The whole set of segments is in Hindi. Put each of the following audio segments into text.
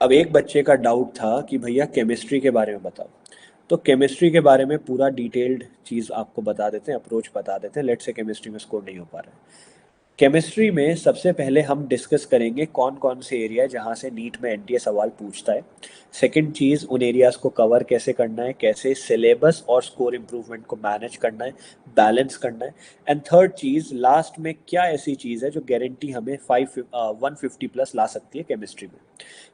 अब एक बच्चे का डाउट था कि भैया केमिस्ट्री के बारे में बताओ। तो केमिस्ट्री के बारे में पूरा डिटेल्ड चीज़ आपको बता देते हैं, अप्रोच बता देते हैं। लेट्स से केमिस्ट्री में स्कोर नहीं हो पा रहा है। केमिस्ट्री में सबसे पहले हम डिस्कस करेंगे कौन कौन से एरिया है जहाँ से नीट में एनटीए सवाल पूछता है। सेकंड चीज़, उन एरियाज को कवर कैसे करना है, कैसे सिलेबस और स्कोर इम्प्रूवमेंट को मैनेज करना है, बैलेंस करना है। एंड थर्ड चीज़, लास्ट में क्या ऐसी चीज़ है जो गारंटी हमें 150 प्लस ला सकती है केमिस्ट्री में।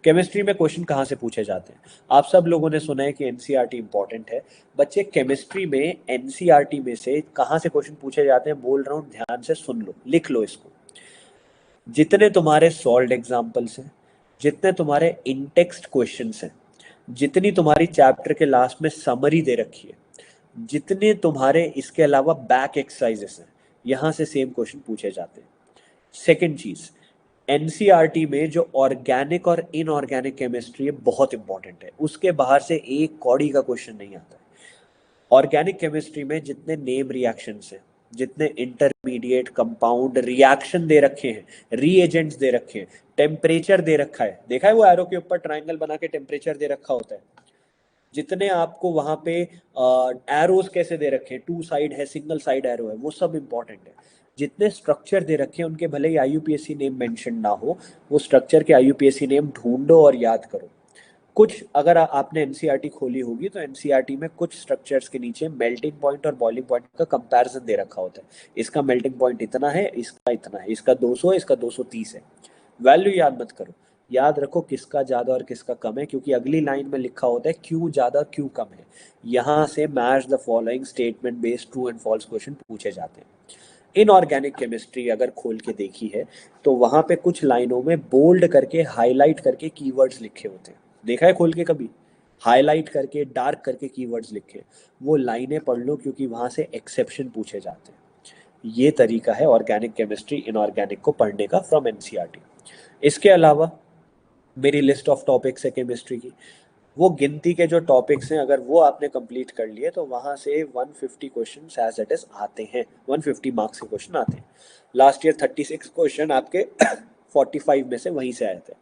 केमिस्ट्री में क्वेश्चन कहाँ से पूछे जाते हैं? आप सब लोगों ने सुना है कि एनसीईआरटी इंपॉर्टेंट है। बच्चे, केमिस्ट्री में एनसीईआरटी में से कहाँ से क्वेश्चन पूछे जाते हैं बोल रहा हूँ, ध्यान से सुन लो, लिख लो इसको। जितने तुम्हारे सॉल्व्ड एग्जाम्पल्स हैं, जितने तुम्हारे इनटेक्स्ट क्वेश्चंस हैं, जितनी तुम्हारी चैप्टर के लास्ट में समरी दे रखी है, जितने तुम्हारे इसके अलावा बैक एक्सरसाइजेस हैं, यहाँ से सेम क्वेश्चन पूछे जाते हैं। सेकंड चीज, एनसीईआरटी में जो ऑर्गेनिक और इनऑर्गेनिक केमिस्ट्री है बहुत इंपॉर्टेंट है। उसके बाहर से एक कौड़ी का क्वेश्चन नहीं आता है। ऑर्गेनिक केमिस्ट्री में जितने नेम रिएक्शंस हैं, जितने इंटरमीडिएट कंपाउंड रिएक्शन दे रखे हैं, रीएजेंट्स दे रखे हैं, टेम्परेचर दे रखा है, देखा है वो एरो के ऊपर ट्रायंगल बना के टेम्परेचर दे रखा होता है। जितने आपको वहां पे एरोज कैसे दे रखे हैं, टू साइड है, सिंगल साइड एरो है, वो सब इंपॉर्टेंट है। जितने स्ट्रक्चर दे रखे हैं उनके भले ही आईयूपीएससी नेम मेंशन ना हो, वो स्ट्रक्चर के आईयूपीएससी नेम ढूंढो और याद करो। कुछ अगर आपने एनसीईआरटी खोली होगी तो एनसीईआरटी में कुछ स्ट्रक्चर्स के नीचे मेल्टिंग पॉइंट और बॉइलिंग पॉइंट का कंपैरिजन दे रखा होता है। इसका मेल्टिंग पॉइंट इतना है, इसका इतना है, इसका 200 है, इसका 230 है। वैल्यू याद मत करो, याद रखो किसका ज़्यादा और किसका कम है, क्योंकि अगली लाइन में लिखा होता है क्यों ज़्यादा क्यों कम है। यहाँ से match the following statement based true and false question पूछे जाते हैं। इनऑर्गेनिक केमिस्ट्री अगर खोल के देखी है तो वहां पे कुछ लाइनों में बोल्ड करके हाईलाइट करके कीवर्ड्स लिखे होते हैं। देखा है खोल के कभी? हाईलाइट करके डार्क करके कीवर्ड्स लिखे, वो लाइनें पढ़ लो क्योंकि वहां से एक्सेप्शन पूछे जाते हैं। ये तरीका है ऑर्गेनिक केमिस्ट्री इनऑर्गेनिक को पढ़ने का फ्रॉम एनसीईआरटी। इसके अलावा मेरी लिस्ट ऑफ टॉपिक्स है केमिस्ट्री की, वो गिनती के जो टॉपिक्स हैं अगर वो आपने कंप्लीट कर लिए तो वहाँ से 150 क्वेश्चन एज इट इज आते हैं, 150 मार्क्स के क्वेश्चन आते हैं। लास्ट ईयर 36 क्वेश्चन आपके 45 में से वहीं से आए थे।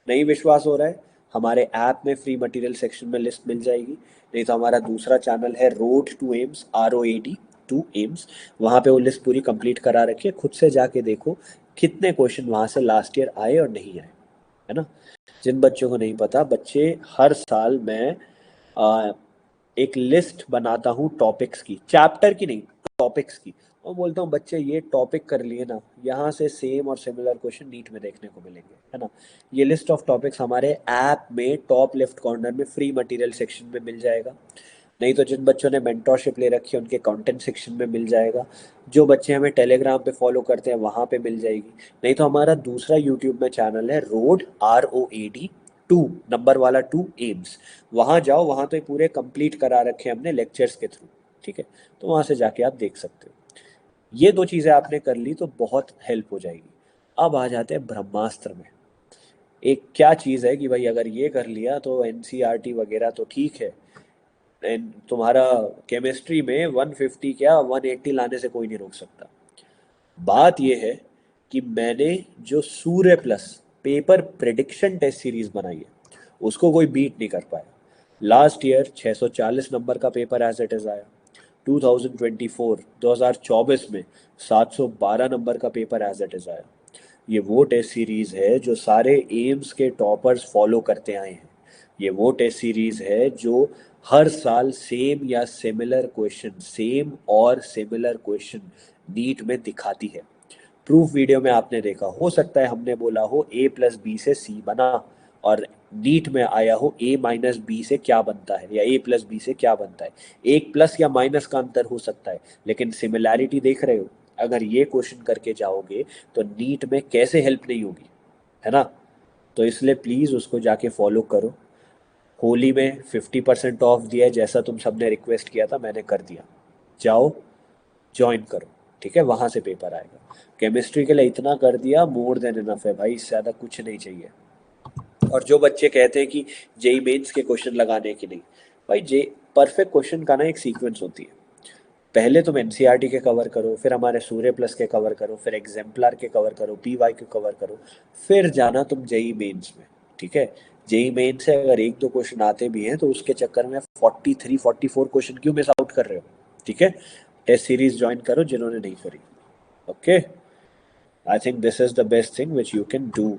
नहीं विश्वास हो रहा है, हमारे ऐप में फ्री मटेरियल सेक्शन में लिस्ट मिल जाएगी, नहीं तो हमारा दूसरा चैनल है road to AIIMS, ROAD to AIIMS, वहाँ पे वो लिस्ट पूरी कंप्लीट करा रखी है। खुद से जाके देखो कितने क्वेश्चन वहाँ से लास्ट ईयर आए और नहीं आए, है ना। जिन बच्चों को नहीं पता, बच्चे, हर साल मैं आ, एक लिस्ट बनाता हूँ टॉपिक्स की, चैप्टर की नहीं, टॉपिक्स की, और बोलता हूँ बच्चे ये टॉपिक कर लिए ना, यहाँ से सेम और सिमिलर क्वेश्चन नीट में देखने को मिलेंगे, है ना। ये लिस्ट ऑफ टॉपिक्स हमारे ऐप में टॉप लेफ्ट कॉर्नर में फ्री मटेरियल सेक्शन में मिल जाएगा। नहीं तो जिन बच्चों ने मेंटोरशिप ले रखी है उनके कंटेंट सेक्शन में मिल जाएगा। जो बच्चे हमें टेलीग्राम पे फॉलो करते हैं वहाँ पे मिल जाएगी। नहीं तो हमारा दूसरा यूट्यूब में चैनल है रोड, ROAD 2 नंबर वाला 2 एम्स, वहाँ जाओ, वहाँ तो ये पूरे कंप्लीट करा रखे हैं हमने लेक्चर्स के थ्रू, ठीक है। तो वहाँ से जाके आप देख सकते हो। ये दो चीज़ें आपने कर ली तो बहुत हेल्प हो जाएगी। अब आ जाते हैं ब्रह्मास्त्र में। एक क्या चीज़ है कि भाई अगर ये कर लिया तो एनसीईआरटी वगैरह तो ठीक है, एंड तुम्हारा केमिस्ट्री में 150 क्या 180 लाने से कोई नहीं रोक सकता। बात यह है कि मैंने जो Surya plus paper prediction test series बनाई है उसको कोई बीट नहीं कर पाया। लास्ट ईयर 640 नंबर का पेपर एज इट इज आया। 2024 में 712 नंबर का पेपर एज इट इज आया। ये वो टेस्ट सीरीज है जो सारे एम्स के टॉपर्स फॉलो करते आए हैं। ये वो टेस्ट सीरीज है जो हर साल सेम या सिमिलर क्वेश्चन, सेम और सिमिलर क्वेश्चन नीट में दिखाती है। प्रूफ वीडियो में आपने देखा, हो सकता है हमने बोला हो A+B से C बना, और नीट में आया हो A-B से क्या बनता है या A+B से क्या बनता है। एक प्लस या माइनस का अंतर हो सकता है, लेकिन सिमिलैरिटी देख रहे हो। अगर ये क्वेश्चन करके जाओगे तो नीट में कैसे हेल्प नहीं होगी, है ना। तो इसलिए प्लीज़ उसको जाके फॉलो करो। होली में 50% ऑफ दिया है, जैसा तुम सबने रिक्वेस्ट किया था मैंने कर दिया। जाओ, ज्वाइन करो, ठीक है, वहां से पेपर आएगा। केमिस्ट्री के लिए इतना कर दिया, मोर देन इनफ है भाई, इससे ज़्यादा कुछ नहीं चाहिए। और जो बच्चे कहते हैं कि जेई मेंस के क्वेश्चन लगाने की नहीं, भाई जे परफेक्ट क्वेश्चन का ना एक सीक्वेंस होती है। पहले तुम एनसीईआरटी के कवर करो, फिर हमारे सूर्य प्लस के कवर करो, फिर एग्जाम्पलर के कवर करो, PY के कवर करो, फिर जाना तुम जेई मेंस में, ठीक है। जेई मेन से अगर एक दो क्वेश्चन आते भी हैं तो उसके चक्कर में 43-44 क्वेश्चन क्यों मिस आउट कर रहे हो? ठीक है, टेस्ट सीरीज ज्वाइन करो जिन्होंने नहीं करी. Okay, I think this is the best thing which you can do.